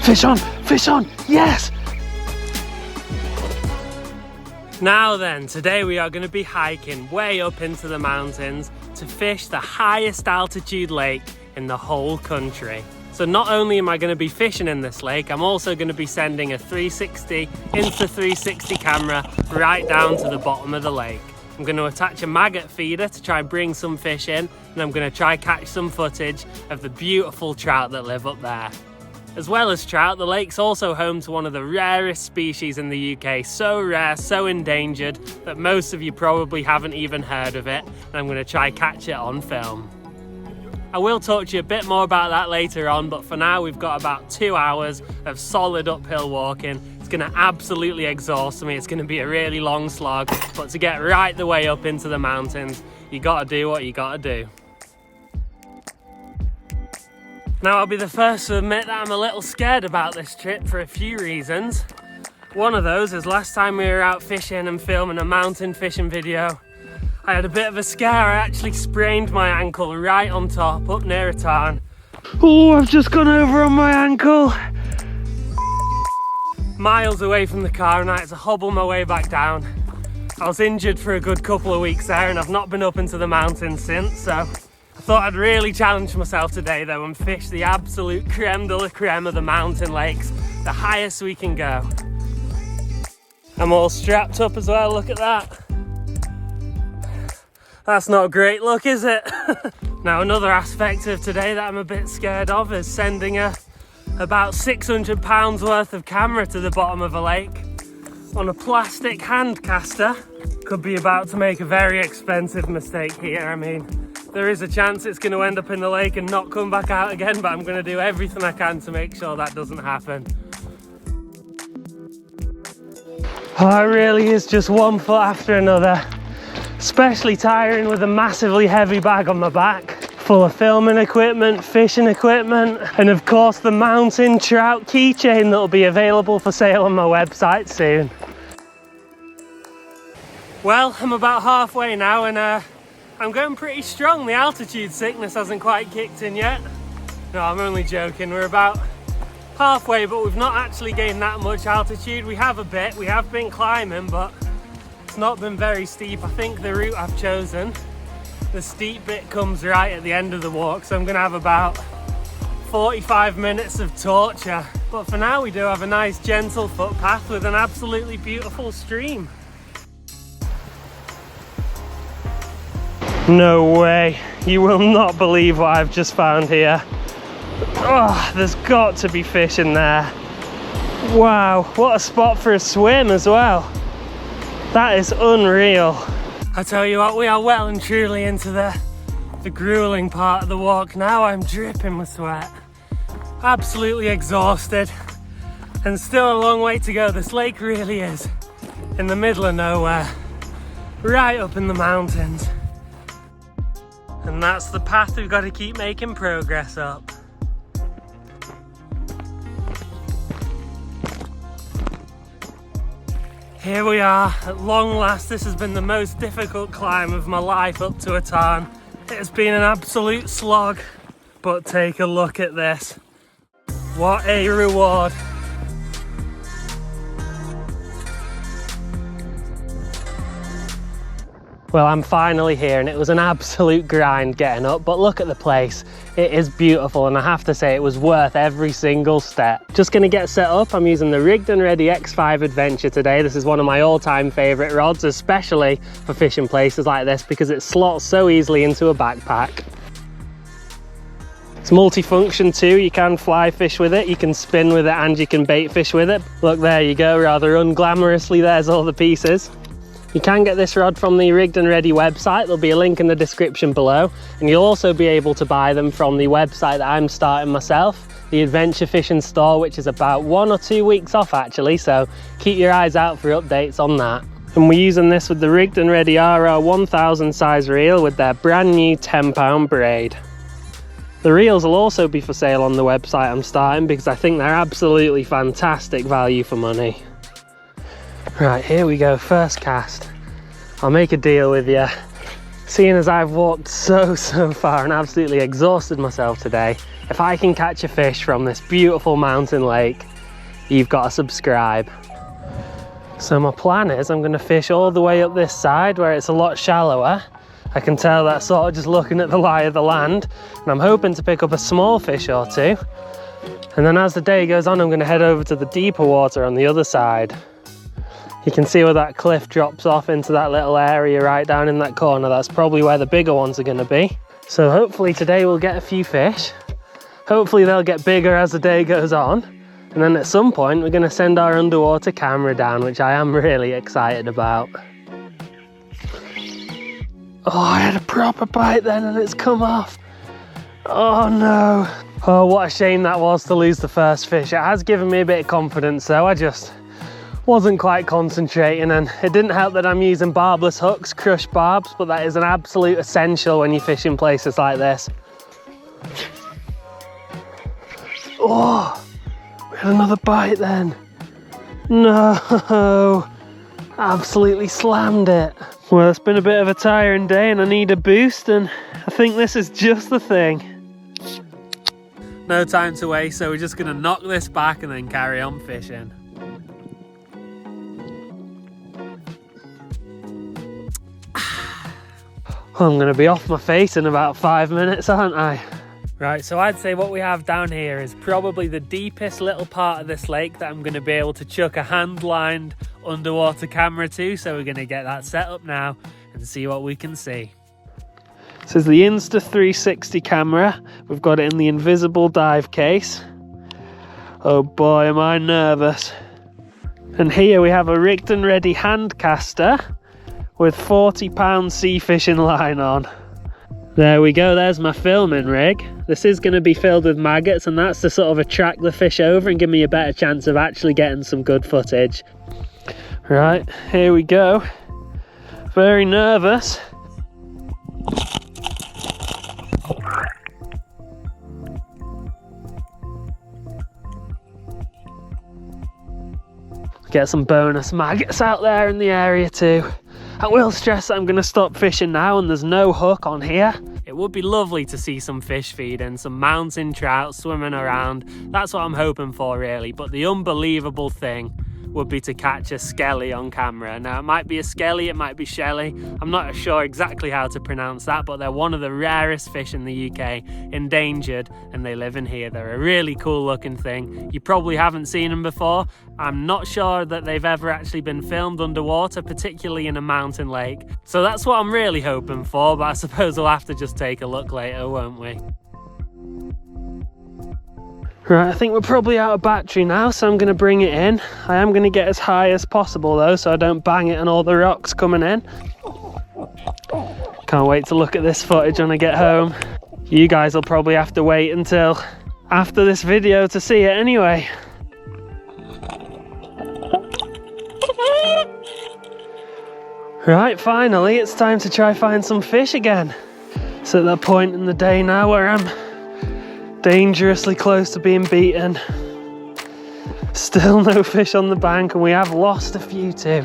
Fish on, yes! Now then, today we are going to be hiking way up into the mountains to fish the highest altitude lake in the whole country. So not only am I going to be fishing in this lake, I'm also going to be sending a 360 Insta360 camera right down to the bottom of the lake. I'm going to attach a maggot feeder to try and bring some fish in, and I'm going to try catch some footage of the beautiful trout that live up there. As well as trout, the lake's also home to one of the rarest species in the UK. So rare, so endangered, that most of you probably haven't even heard of it, and I'm going to try catch it on film. I will talk to you a bit more about that later on, but for now we've got about 2 hours of solid uphill walking. It's going to absolutely exhaust me. It's going to be a really long slog, but to get right the way up into the mountains, you got to do what you got to do. Now, I'll be the first to admit that I'm a little scared about this trip for a few reasons. One of those is last time we were out fishing and filming a mountain fishing video, I had a bit of a scare. I actually sprained my ankle right on top, up near a tarn. Oh, I've just gone over on my ankle. Miles away from the car, and I had to hobble my way back down. I was injured for a good couple of weeks there, and I've not been up into the mountains since, so I thought I'd really challenge myself today though and fish the absolute creme de la creme of the mountain lakes, the highest we can go. I'm all strapped up as well, look at that. That's not a great look, is it? Now, another aspect of today that I'm a bit scared of is sending about 600 pounds worth of camera to the bottom of a lake on a plastic hand caster. Could be about to make a very expensive mistake here. I mean, there is a chance it's going to end up in the lake and not come back out again, but I'm going to do everything I can to make sure that doesn't happen. Oh, it really is just one foot after another. Especially tiring with a massively heavy bag on my back, full of filming equipment, fishing equipment, and of course the mountain trout keychain that will be available for sale on my website soon. Well, I'm about halfway now, and I'm going pretty strong. The altitude sickness hasn't quite kicked in yet. No, I'm only joking. We're about halfway, but we've not actually gained that much altitude. We have a bit, we have been climbing, but it's not been very steep. I think the route I've chosen, the steep bit comes right at the end of the walk, so I'm going to have about 45 minutes of torture. But for now we do have a nice gentle footpath with an absolutely beautiful stream. No way, you will not believe what I've just found here. Oh, there's got to be fish in there. Wow, what a spot for a swim as well. That is unreal. I tell you what, we are well and truly into the grueling part of the walk now. I'm dripping with sweat, absolutely exhausted, and still a long way to go. This lake really is in the middle of nowhere, right up in the mountains. And that's the path we've got to keep making progress up. Here we are, at long last. This has been the most difficult climb of my life up to a tarn. It has been an absolute slog, but take a look at this. What a reward. Well, I'm finally here, and it was an absolute grind getting up, but look at the place. It is beautiful, and I have to say it was worth every single step. Just gonna get set up. I'm using the Rigged and Ready X5 Adventure today. This is one of my all-time favorite rods, especially for fishing places like this because it slots so easily into a backpack. It's multi-function too. You can fly fish with it, you can spin with it, and you can bait fish with it. Look, there you go, rather unglamorously, there's all the pieces. You can get this rod from the Rigged and Ready website. There'll be a link in the description below, and you'll also be able to buy them from the website that I'm starting myself, the Adventure Fishing Store, which is about 1 or 2 weeks off actually, so keep your eyes out for updates on that. And we're using this with the Rigged and Ready RR 1000 size reel with their brand new 10-pound braid. The reels will also be for sale on the website I'm starting because I think they're absolutely fantastic value for money. Right, here we go, first cast. I'll make a deal with you. Seeing as I've walked so far and absolutely exhausted myself today, if I can catch a fish from this beautiful mountain lake, you've got to subscribe. So my plan is I'm going to fish all the way up this side where it's a lot shallower. I can tell that sort of just looking at the lie of the land, and I'm hoping to pick up a small fish or two. And then as the day goes on, I'm going to head over to the deeper water on the other side. You can see where that cliff drops off into that little area right down in that corner. That's probably where the bigger ones are going to be. So hopefully today we'll get a few fish. Hopefully they'll get bigger as the day goes on. And then at some point we're going to send our underwater camera down, which I am really excited about. Oh, I had a proper bite then and it's come off. Oh no. Oh, what a shame that was to lose the first fish. It has given me a bit of confidence though. I just wasn't quite concentrating, and it didn't help that I'm using barbless hooks, crushed barbs, but that is an absolute essential when you fish in places like this. Oh, we had another bite then. No, absolutely slammed it. Well, it's been a bit of a tiring day and I need a boost, and I think this is just the thing. No time to waste, so we're just gonna knock this back and then carry on fishing. I'm going to be off my face in about 5 minutes, aren't I? Right, so I'd say what we have down here is probably the deepest little part of this lake that I'm going to be able to chuck a hand-lined underwater camera to. So we're going to get that set up now and see what we can see. This is the Insta360 camera. We've got it in the invisible dive case. Oh boy, am I nervous. And here we have a rigged and ready hand caster with 40-pound sea fishing line on. There we go, there's my filming rig. This is going to be filled with maggots, and that's to sort of attract the fish over and give me a better chance of actually getting some good footage. Right, here we go. Very nervous. Get some bonus maggots out there in the area too. I will stress that I'm going to stop fishing now and there's no hook on here. It would be lovely to see some fish feeding, some mountain trout swimming around. That's what I'm hoping for really, but the unbelievable thing would be to catch a skelly on camera. Now it might be a skelly, it might be shelly. I'm not sure exactly how to pronounce that, but they're one of the rarest fish in the UK, endangered, and they live in here. They're a really cool looking thing. You probably haven't seen them before. I'm not sure that they've ever actually been filmed underwater, particularly in a mountain lake. So that's what I'm really hoping for, but I suppose we'll have to just take a look later, won't we? Right, I think we're probably out of battery now, so I'm going to bring it in. I am going to get as high as possible though, so I don't bang it on all the rocks coming in. Can't wait to look at this footage when I get home. You guys will probably have to wait until after this video to see it anyway. Right, finally, it's time to try find some fish again. It's at that point in the day now where I'm dangerously close to being beaten. Still no fish on the bank, and we have lost a few too.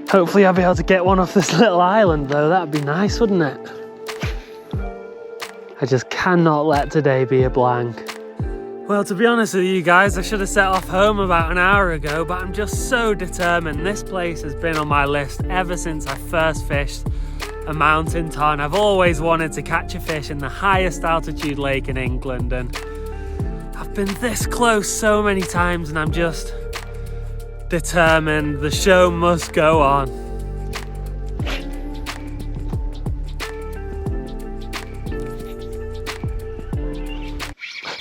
Hopefully I'll be able to get one off this little island though. That'd be nice, wouldn't it? I just cannot let today be a blank. Well, to be honest with you guys, I should have set off home about an hour ago, but I'm just so determined. This place has been on my list ever since I first fished a mountain ton. I've always wanted to catch a fish in the highest altitude lake in England, and I've been this close so many times, and I'm just determined. The show must go on.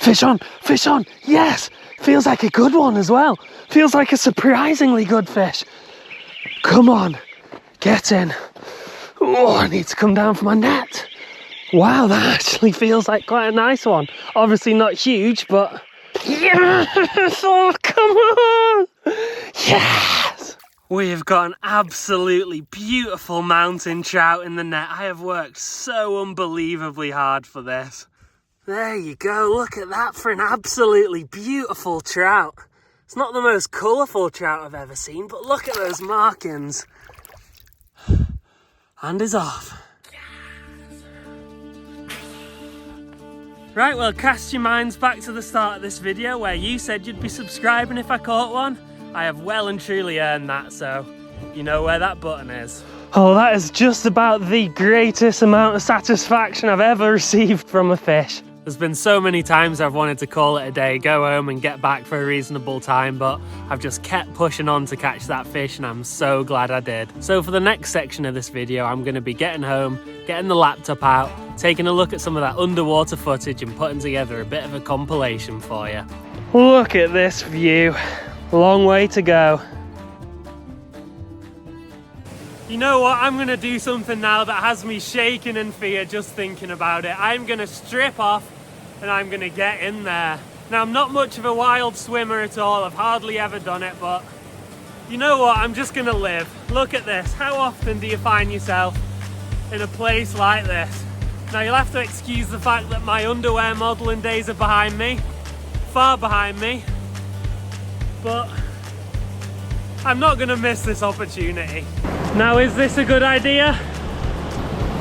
Fish on, yes! Feels like a good one as well. Feels like a surprisingly good fish. Come on, get in. Oh, I need to come down for my net. Wow, that actually feels like quite a nice one. Obviously not huge, but yes! Oh, come on! Yes! We have got an absolutely beautiful mountain trout in the net. I have worked so unbelievably hard for this. There you go, look at that for an absolutely beautiful trout. It's not the most colourful trout I've ever seen, but look at those markings. And is off. Right, well, cast your minds back to the start of this video where you said you'd be subscribing if I caught one. I have well and truly earned that, so you know where that button is. Oh, that is just about the greatest amount of satisfaction I've ever received from a fish. There's been so many times I've wanted to call it a day, go home and get back for a reasonable time, but I've just kept pushing on to catch that fish, and I'm so glad I did. So for the next section of this video, I'm going to be getting home, getting the laptop out, taking a look at some of that underwater footage and putting together a bit of a compilation for you. Look at this view. Long way to go. You know what, I'm going to do something now that has me shaking in fear just thinking about it. I'm going to strip off and I'm going to get in there. Now, I'm not much of a wild swimmer at all, I've hardly ever done it, but you know what, I'm just going to live. Look at this, how often do you find yourself in a place like this? Now, you'll have to excuse the fact that my underwear modelling days are behind me, far behind me, but I'm not going to miss this opportunity. Now, is this a good idea?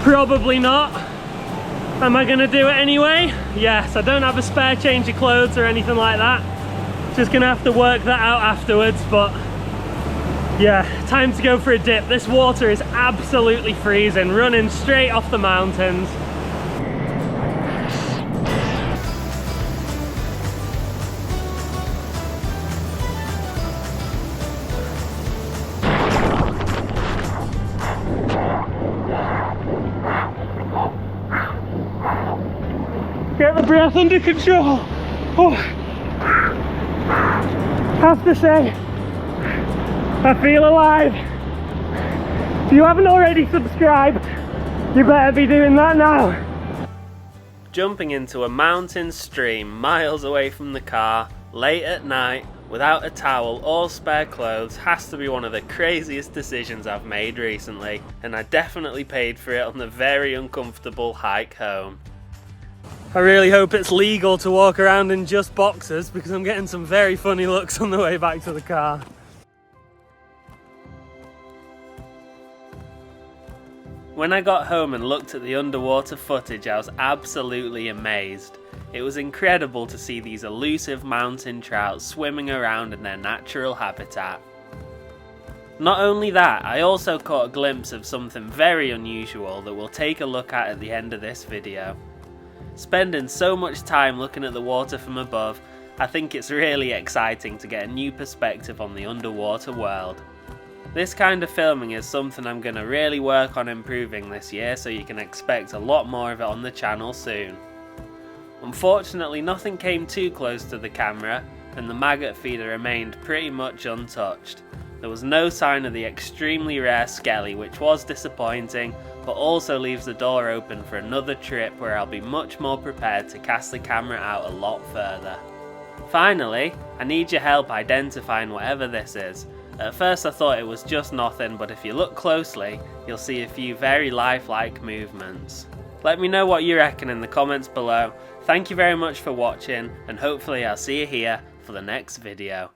Probably not. Am I going to do it anyway? Yes, I don't have a spare change of clothes or anything like that. Just going to have to work that out afterwards, but yeah, time to go for a dip. This water is absolutely freezing, running straight off the mountains. Get the breath under control. Oh. Have to say, I feel alive. If you haven't already subscribed, you better be doing that now. Jumping into a mountain stream miles away from the car, late at night, without a towel or spare clothes has to be one of the craziest decisions I've made recently, and I definitely paid for it on the very uncomfortable hike home. I really hope it's legal to walk around in just boxers because I'm getting some very funny looks on the way back to the car. When I got home and looked at the underwater footage, I was absolutely amazed. It was incredible to see these elusive mountain trout swimming around in their natural habitat. Not only that, I also caught a glimpse of something very unusual that we'll take a look at the end of this video. Spending so much time looking at the water from above, I think it's really exciting to get a new perspective on the underwater world. This kind of filming is something I'm going to really work on improving this year, so you can expect a lot more of it on the channel soon. Unfortunately, nothing came too close to the camera, and the maggot feeder remained pretty much untouched. There was no sign of the extremely rare skelly, which was disappointing, but also leaves the door open for another trip where I'll be much more prepared to cast the camera out a lot further. Finally, I need your help identifying whatever this is. At first I thought it was just nothing, but if you look closely, you'll see a few very lifelike movements. Let me know what you reckon in the comments below. Thank you very much for watching, and hopefully I'll see you here for the next video.